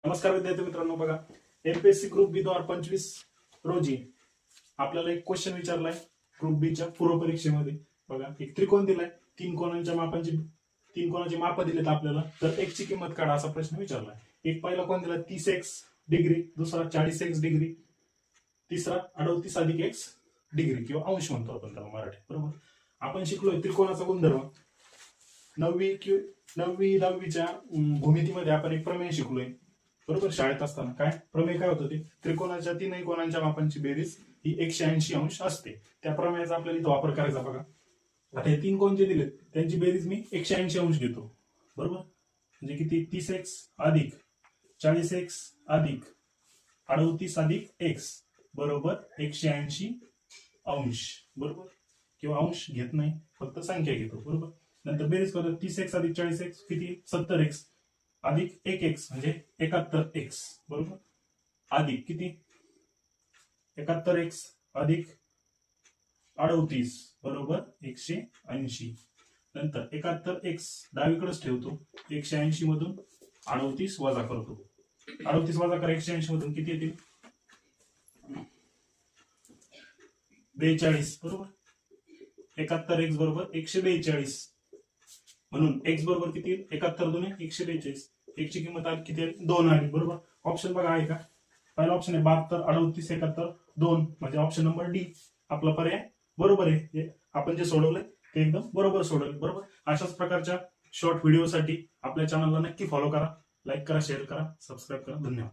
नमस्कार विद्यार्थी मित्रांनो, बघा एमपीएससी ग्रुप बी 2025 रोजी आपल्याला एक क्वेश्चन विचारलाय ग्रुप बी च्या पूर्व परीक्षेमध्ये. बघा, एक त्रिकोण दिलाय, तीन कोणाचे माप दिलेत आपल्याला, तर x ची किंमत काढा असा प्रश्न विचारलाय. एक पहिला कोण दिला 30x डिग्री, दुसरा 40x डिग्री, तिसरा 38 अधिक x डिग्री किंवा अंश म्हणतो आपण त्याला मराठीत. बरोबर, आपण शिकलोय त्रिकोणाचा गुणधर्म. 9वी-10वीच्या भूमितीमध्ये आपण एक प्रमेय शिकलोय. बरोबर, शाळेत असताना काय प्रमेय काय होतं ते, त्रिकोणाच्या तीनही कोणांच्या मापांची बेरीज ही 180 अंश असते. त्या प्रमेयाचा आपल्याला इथं वापर करायचा. बघा, आता हे तीन कोण जे दिलेत त्यांची बेरीज मी 180 अंश घेतो. बरोबर, म्हणजे किती, 30x अधिक 40x अधिक 38 अधिक x बरोबर 180 अंश. बरोबर, किंवा अंश घेत नाही, फक्त संख्या घेतो. बरोबर, नंतर बेरीज करतो 30x अधिक 40x किती, 70x अधिक 1x म्हणजे 71x. बरोबर, अधिक किती 71x अधिक 38 बरोबर 180. नंतर 71x डावीकडेच ठेवतो, 180 मधून 38 वजा करतो. 38 वजा करा 180 मधून किती येतील, 42. बरोबर, 71x बरोबर 142. म्हणून x बरोबर किती, 71 दुने 142. x ची किंमत आली किती, 2 आली. बरोबर, ऑप्शन बघा आहे का, पहिला ऑप्शन आहे 72, 38, 71, 2 म्हणजे ऑप्शन नंबर डी आपला पर्याय बरोबर आहे. आपण जे सोडवलंय ते एकदम बरोबर सोडवलं. बरोबर, अशाच प्रकारच्या शॉर्ट व्हिडिओसाठी आपल्या चॅनलला नक्की फॉलो करा, लाईक करा, शेअर करा, सबस्क्राईब करा. धन्यवाद.